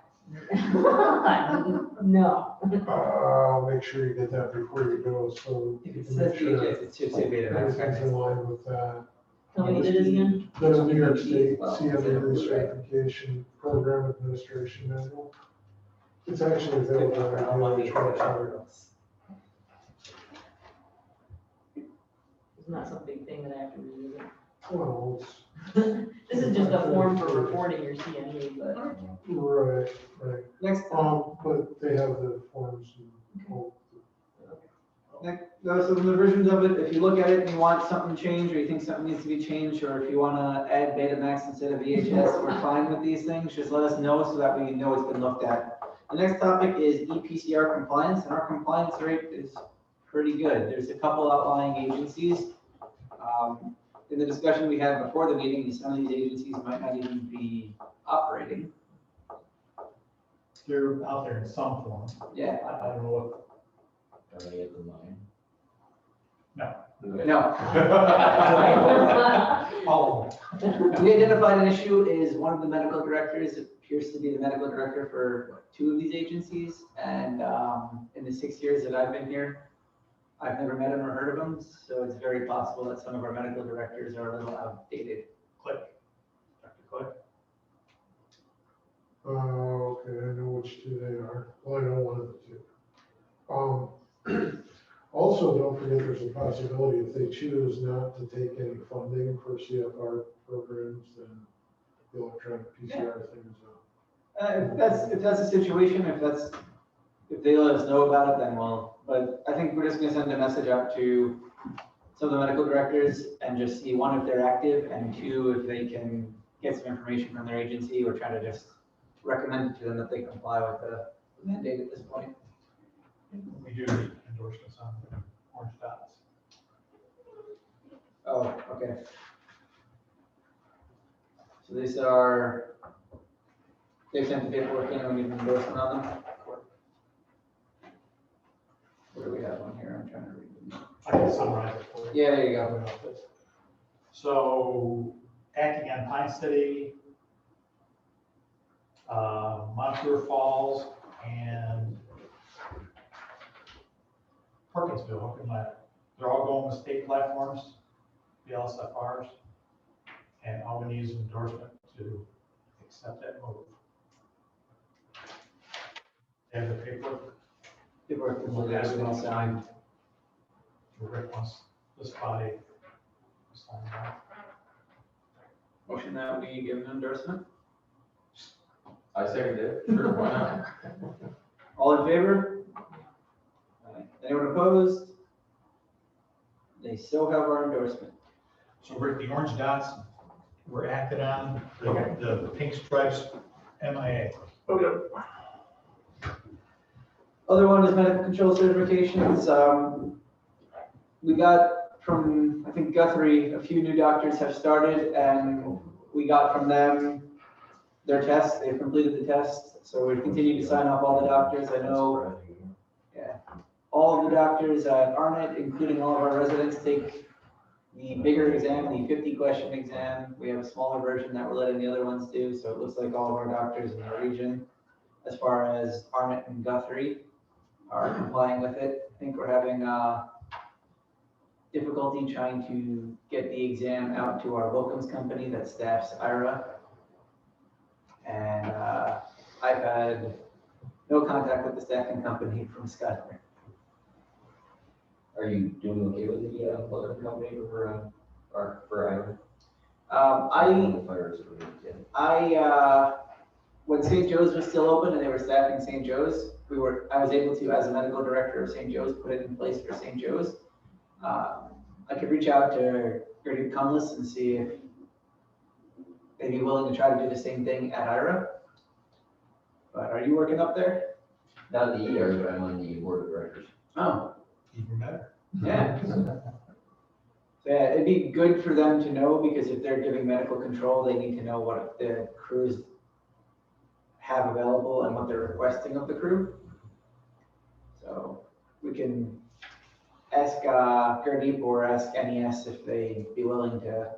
No. I'll make sure you get that before you go, so If you it can says make sure VHS, it should say Betamax. everything's in line with that. Tell me what it is again. The New York State Well, CME right. Certification Program Administration Manual. It's actually available on I'll our let you know. website. It's not some big thing that I have to read. Well, This is just a form for reporting your CME, but. right, right. Next, But they have the forms and all. so the versions of it, if you look at it and you want something changed, or you think something needs to be changed, or if you wanna add Betamax instead of VHS, we're fine with these things, just let us know so that we know it's been looked at. The next topic is EPCR compliance, and our compliance rate is pretty good. There's a couple outlying agencies. In the discussion we had before the meeting, some of these agencies might not even be operating. They're out there in some form. Yeah, I don't know what. Are any of them mine? No. no. All of them. We identified an issue is one of the medical directors appears to be the medical director for two of these agencies. And in the 6 years that I've been here, I've never met him or heard of him. So it's very possible that some of our medical directors are a little outdated. Click. Dr. Click. Okay, I know which two they are. Well, I know one of the two. Also, don't forget there's a possibility if they choose not to take any funding for CFR programs, then the electronic PCR thing is up. If that's the situation, if they let us know about it, then we'll, but I think we're just gonna send a message out to some of the medical directors and just see, one, if they're active, and two, if they can get some information from their agency. We're trying to just recommend to them that they comply with the mandate at this point. We do need endorsements on orange dots. Oh, okay. So these are, they sent the paperwork in and we need an endorsement on them? What do we have on here? I'm trying to read them. I can summarize it for you. Yeah, there you go. So acting on Pine City, Montour Falls, and Perkinsville, Hook and Ladder. They're all going with state platforms, BLSFRs, and all we need is an endorsement to accept that move. They have the paperwork. Paperwork completed, everything's signed. Rick wants this body to sign that. Motion that we give an endorsement. I second it, sure, why not? All in favor? Aye. Anyone opposed? They still have our endorsement. So Rick, the orange dots were acted on, the pink stripes, MIA. Okay. Other one is medical control certifications. We got from, I think Guthrie, a few new doctors have started, and we got from them their tests. They've completed the test. So we continue to sign off all the doctors. I know, yeah, all of the doctors at Arnett, including all of our residents, take the bigger exam, the 50-question exam. We have a smaller version that we're letting the other ones do. So it looks like all of our doctors in the region, as far as Arnett and Guthrie, are complying with it. I think we're having difficulty trying to get the exam out to our locums company that staffs IRA. And I've had no contact with the staffing company from Schuyler. Are you doing okay with the other company for Iowa? When St. Joe's was still open and they were staffing St. Joe's, I was able to, as a medical director of St. Joe's, put it in place for St. Joe's. I could reach out to Gertie Cumless and see if they'd be willing to try to do the same thing at IRA. But are you working up there? Not in the ER, but I'm on the board of directors. Oh, Even better. yeah. So yeah, it'd be good for them to know, because if they're giving medical control, they need to know what the crews have available and what they're requesting of the crew. So we can ask Gurdeep or ask NES if they'd be willing to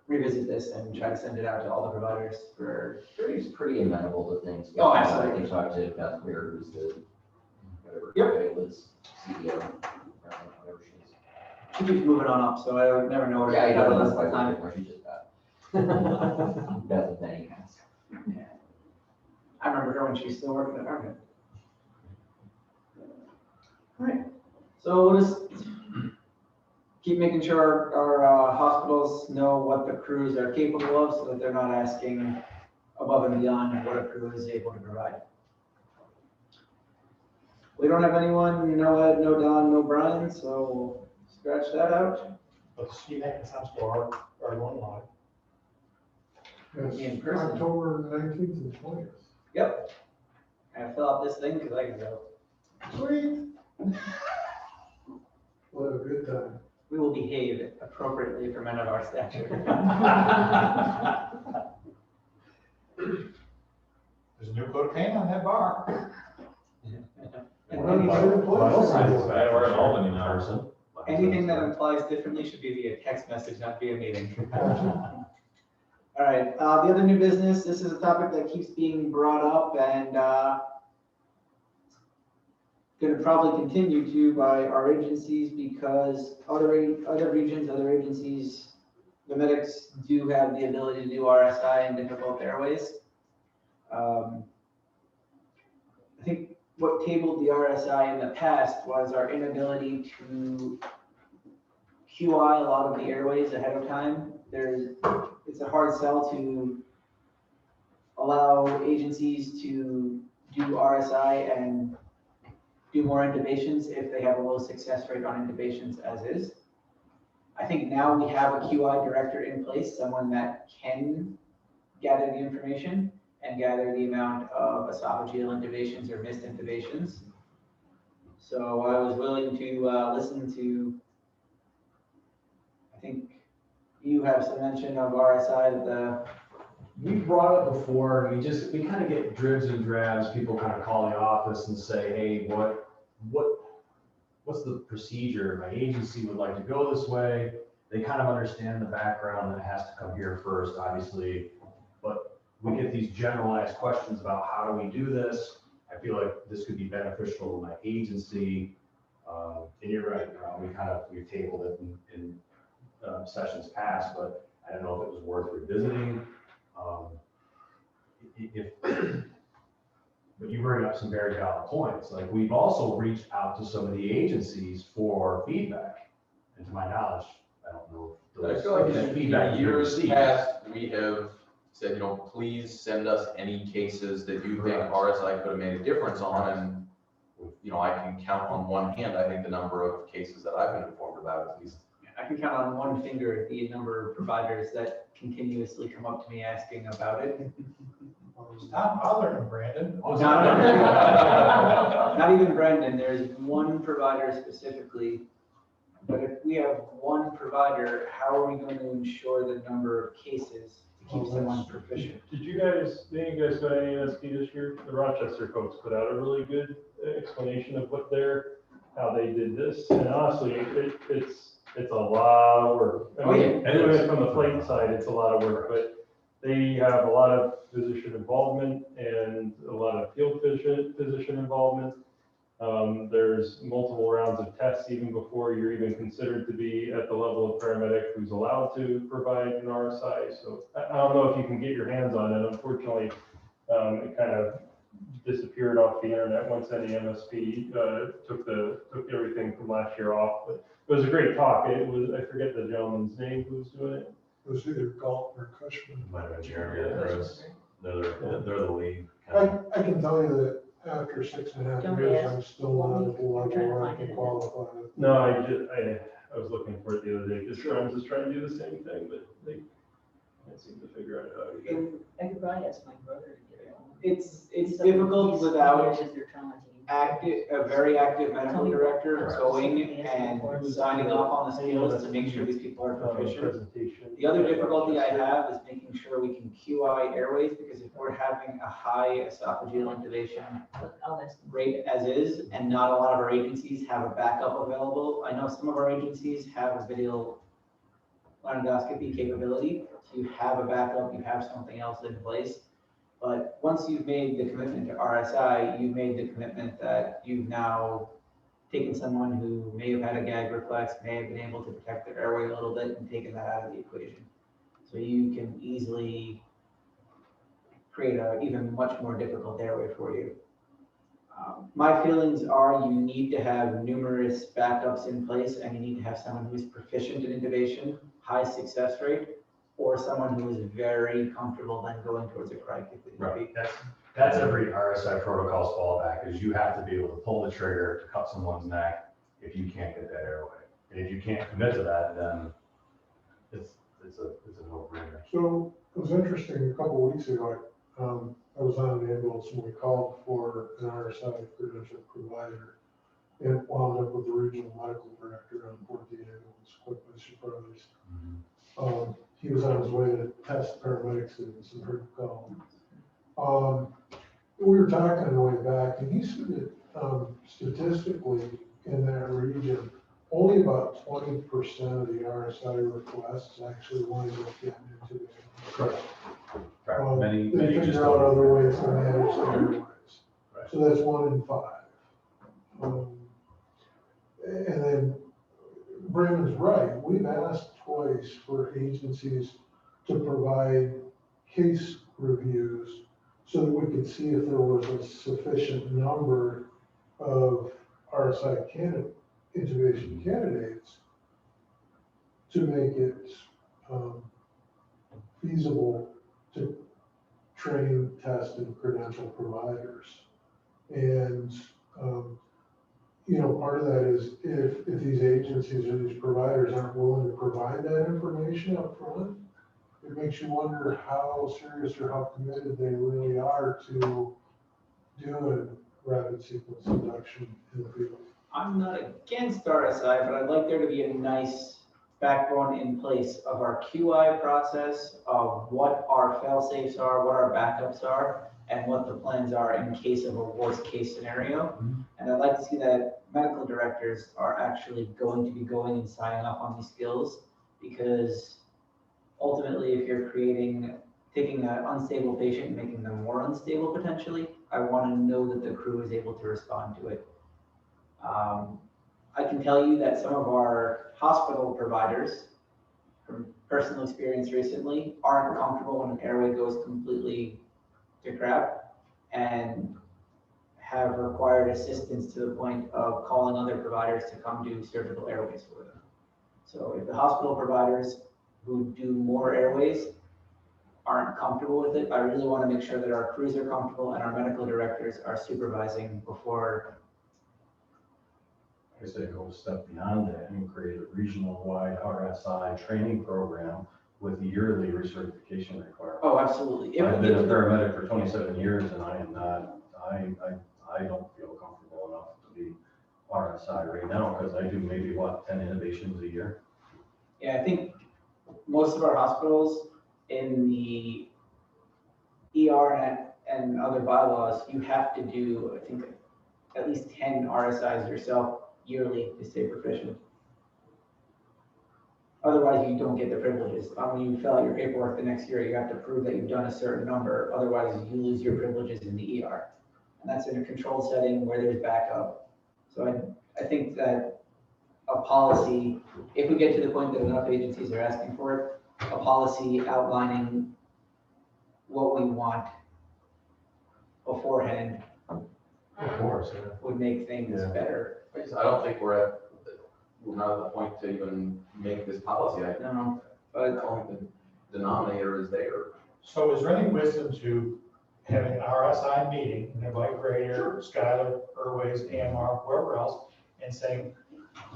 revisit this and try to send it out to all the providers for. He's pretty amenable to things. Oh, absolutely. They talked to Beth Weir, who's the, whatever, Yep. was CEO, whatever she is. She keeps moving on up, so I would never know where Yeah, to I go know, this that's why time. where she just got. Beth and Penny has. Yeah. I remember her when she was still working at Arvin. All right, so we'll just keep making sure our hospitals know what the crews are capable of so that they're not asking above and beyond what a crew is able to provide. We don't have anyone, no Ed, no Don, no Brian, so we'll scratch that out. Let's see, that sounds for our one line. Yes, In person. October 19th and 20th. Yep. I fill out this thing because I can go. Sweet. What a good time. We will behave appropriately for men of our stature. There's a new coat of paint on that bar. And Well, anything- Vital signs is bad, we're in Albany now, person. Anything that implies differently should be via text message, not via meeting. All right, the other new business, this is a topic that keeps being brought up and going to probably continue to by our agencies because other regions, other agencies, the medics do have the ability to do RSI in difficult airways. I think what tabled the RSI in the past was our inability to QI a lot of the airways ahead of time. It's a hard sell to allow agencies to do RSI and do more intubations if they have a low success rate on intubations as is. I think now we have a QI director in place, someone that can gather the information and gather the amount of esophageal intubations or missed intubations. So I was willing to listen to, I think you have some mention of RSI, We brought it before, and we kind of get dribs and drabs, people kind of call the office and say, hey, what's the procedure? My agency would like to go this way. They kind of understand the background that it has to come here first, obviously, but we get these generalized questions about how do we do this? I feel like this could be beneficial to my agency. And you're right, we've tabled it in sessions past, but I don't know if it was worth revisiting. But you bring up some very valid points. Like we've also reached out to some of the agencies for feedback. And to my knowledge, I don't know. I feel like in feedback you years received. past, we have said, please send us any cases that you think RSI could have made a difference on. And, I can count on one hand, I think the number of cases that I've been informed about at least. I can count on one finger the number of providers that continuously come up to me asking about it. Stop bothering Brandon. Not even Brendan, there's one provider specifically. But if we have one provider, how are we going to ensure the number of cases to keep someone proficient? Did you guys got any NSP this year? The Rochester folks put out a really good explanation of how they did this. And honestly, it's a lot of work. I mean, anyway, from the flight side, it's a lot of work, but they have a lot of physician involvement and a lot of field physician involvement. There's multiple rounds of tests even before you're even considered to be at the level of paramedic who's allowed to provide an RSI. So I don't know if you can get your hands on it. Unfortunately, it kind of disappeared off the internet once any MSP took everything from last year off. But it was a great talk. It was, I forget the gentleman's name who was doing it. It was either Galt or Cushman. Might have been Jeremy or Chris. They're the lead. I can tell you that after 6.5 Don't years, ask. I'm still not at the level Trying to where I find can it. qualify. No, I was looking for it the other day because Strums is trying to do the same thing, but they can't seem to figure out how to do it. I could probably ask my brother to get it on. It's difficult without They're telling you. a very active medical director going and signing off on the skills to make sure these people are proficient. Presentation. The other difficulty I have is making sure we can QI airways, because if we're having a high esophageal intubation I'll ask them. rate as is, and not a lot of our agencies have a backup available. I know some of our agencies have a video endoscopy capability. So you have a backup, you have something else in place. But once you've made the commitment to RSI, you've made the commitment that you've now taken someone who may have had a gag reflex, may have been able to protect their airway a little bit and taken that out of the equation. So you can easily create a even much more difficult airway for you. My feelings are you need to have numerous backups in place, and you need to have someone who's proficient in intubation, high success rate, or someone who is very comfortable then going towards a cryo if they need to be. That's every RSI protocol's fallback, is you have to be able to pull the trigger to cut someone's neck if you can't get that airway. And if you can't commit to that, then it's a no-brainer. So it was interesting, a couple of weeks ago, I was on an ambulance and we called for an RSI credential provider and wound up with the regional medical director on board the ambulance, quite by surprise. He was on his way to test paramedics and heard the call. We were talking on the way back, and he said that statistically in that region, only about 20% of the RSI requests actually wind up getting into the Correct. They Many just figure out don't. other ways to manage their airways. Right. So that's 1 in 5. And then Brandon's right, we've asked twice for agencies to provide case reviews so that we could see if there was a sufficient number of RSI intubation candidates to make it feasible to train, test, and credential providers. And, part of that is if these agencies or these providers aren't willing to provide that information up front, it makes you wonder how serious or how committed they really are to doing rapid sequence induction in the field. I'm not against RSI, but I'd like there to be a nice backbone in place of our QI process, of what our fail-safes are, what our backups are, and what the plans are in case of a worst-case scenario. And I'd like to see that medical directors are actually going to be going and signing up on these skills, because ultimately, if you're taking an unstable patient and making them more unstable potentially, I want to know that the crew is able to respond to it. I can tell you that some of our hospital providers, from personal experience recently, aren't comfortable when an airway goes completely to crap and have required assistance to the point of calling other providers to come do surgical airways for them. So if the hospital providers who do more airways aren't comfortable with it, I really want to make sure that our crews are comfortable and our medical directors are supervising before. I say go a step beyond that and create a regional-wide RSI training program with yearly recertification requirements. Oh, absolutely. I've been a paramedic for 27 years and I don't feel comfortable enough to be RSI right now because I do maybe 10 innovations a year. Yeah, I think most of our hospitals in the ER and other bylaws, you have to do, I think, at least 10 RSIs yourself yearly to stay proficient. Otherwise, you don't get the privileges. When you fill out your paperwork the next year, you have to prove that you've done a certain number. Otherwise, you lose your privileges in the ER. And that's in a controlled setting where there's backup. So I think that a policy, if we get to the point that enough agencies are asking for it, a policy outlining what we want beforehand Of course, yeah. would make things Yeah. better. I don't think we're not at the point to even make this policy. I No, but think the denominator is there. So is there any wisdom to having an RSI meeting, and invite Grader, Schuyler, Airways, AMR, whoever else, and saying,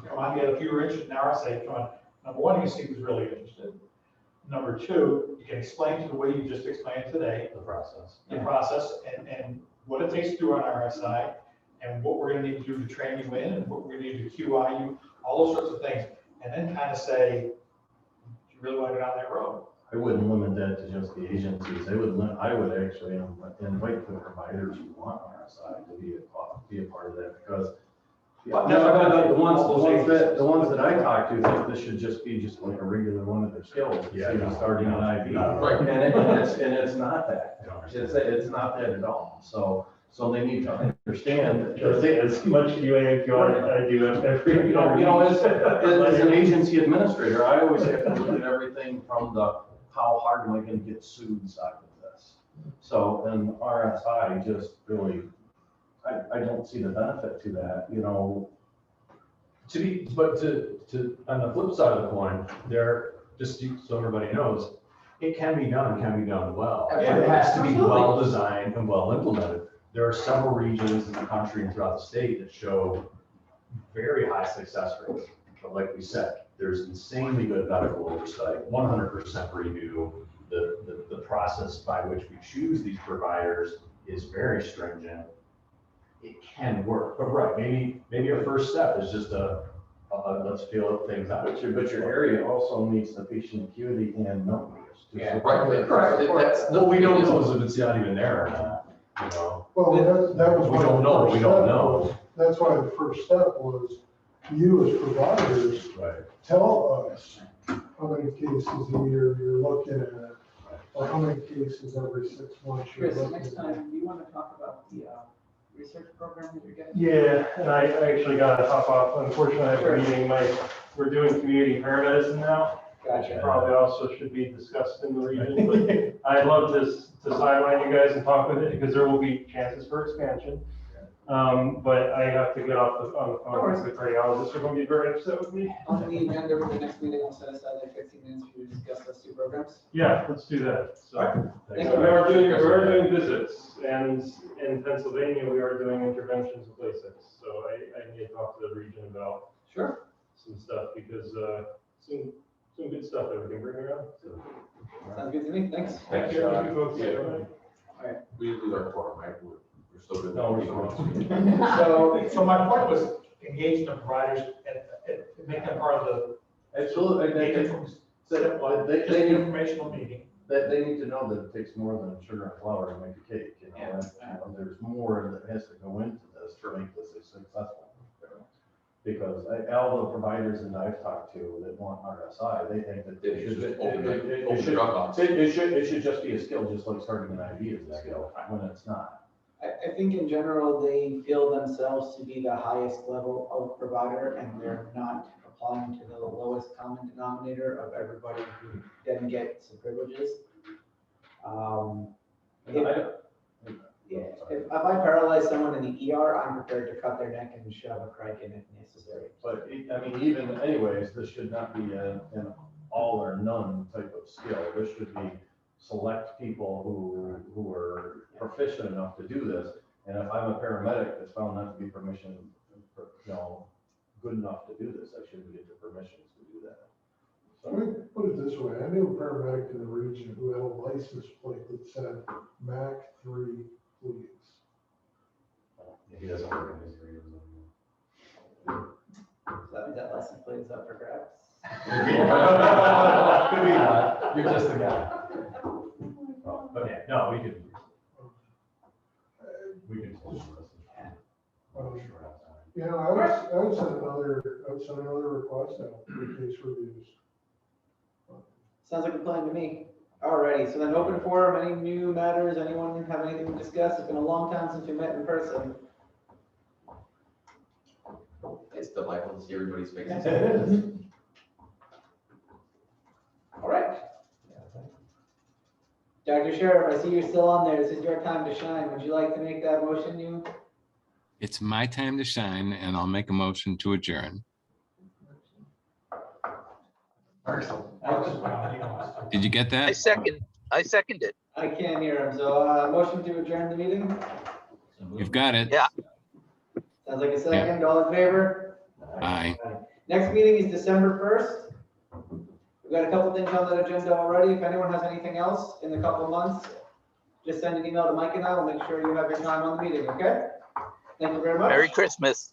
come on, get, if you were interested in RSA, come on. Number one, you see who's really interested. Number two, you can explain to the way you just explained today, The process. the process and what it takes to do an RSI, and what we're gonna need to do to train you in, and what we're gonna need to QI you, all those sorts of things. And then kind of say, do you really want to go down that road? I wouldn't limit that to just the agencies. I would actually invite the providers who want RSI to be a part of that, because The ones that I talk to, think this should just be just like a regular one of their skills. Yeah, Say, starting an IB. Right. And it's not that. It's not that at all. So they need to understand. Just as much UAQ I do every. As an agency administrator, I always have to look at everything from the, how hard am I gonna get sued side of this? So, and RSI just really, I don't see the benefit to that, on the flip side of the coin, so everybody knows, it can be done well. Yeah, But it has to be absolutely. well designed and well implemented. There are several regions in the country and throughout the state that show very high success rates. But like we said, there's insanely good medical oversight, 100% review. The process by which we choose these providers is very stringent. It can work, but right, maybe your first step is just let's feel things out. But your area also needs the patient acuity and numbers. Yeah. Right, correct. No, we don't know if it's not even there or not, Well, that was. We why don't the know, first we don't step know. was- That's why the first step was, you as providers, Right. tell us how many cases a year you're looking at, or how many cases every 6 months you're Chris, looking next at. time, do you want to talk about the research program that you're getting? Yeah, and I actually got to hop off. Unfortunately, I have Sure. a meeting. We're doing community paramedicine now. Gotcha. Probably also should be discussed in the region, but I'd love to sideline you guys and talk with it because there will be chances for expansion. But I have to get off on the phone because the cardiologists are going to be very upset with me. On the agenda for the next meeting, I'll set aside like 15 minutes for you to discuss those two programs. Yeah, let's do that. So Thank we you. are doing visits, and in Pennsylvania, we are doing interventions with LASIK. So I need to talk to the region about Sure. some stuff because some good stuff that we can bring around. So. Sounds good to me, thanks. Thank you, folks. Yeah. We lose our quorum, right? We're still good. No, we're So my point was engaging the providers and make them part of the. Absolutely. Make it from step one, just an informational meeting. They need to know that it takes more than sugar and flour to make a cake, and there's more that has to go into this to make this a successful. Because all the providers that I've talked to that want RSI, they think that They should just open the drop box. it should just be a skill, just like starting an IV is a skill, when it's not. I think in general, they feel themselves to be the highest level of provider and they're not applying to the lowest common denominator of everybody who then gets the privileges. If I paralyze someone in the ER, I'm prepared to cut their neck and shove a crike in if necessary. But, even anyways, this should not be an all or none type of skill. This should be select people who are proficient enough to do this. And if I'm a paramedic that's found not to be good enough to do this, I shouldn't get the permissions to do that. Let me put it this way, I knew a paramedic in the region who had a license plate that said MAC 3, please. He doesn't work in these areas anymore. So that means that license plate is up for grabs. Could be not. You're just a guy. But yeah, no, we can close this. I would send another request out for case reviews. Sounds like a plan to me. Alrighty, so then open forum, any new matters, anyone have anything to discuss? It's been a long time since we met in person. It's delightful to see everybody's faces. All right. Dr. Sheriff, I see you're still on there. This is your time to shine. Would you like to make that motion, you? It's my time to shine, and I'll make a motion to adjourn. Did you get I that? second it. I can't hear him, so motion to adjourn the meeting? You've got it. Yeah. Sounds like a second. All in favor? Aye. Next meeting is December 1st. We've got a couple things on that agenda already. If anyone has anything else in a couple of months, just send an email to Mike and I will make sure you have your time on the meeting, okay? Thank you very much. Merry Christmas.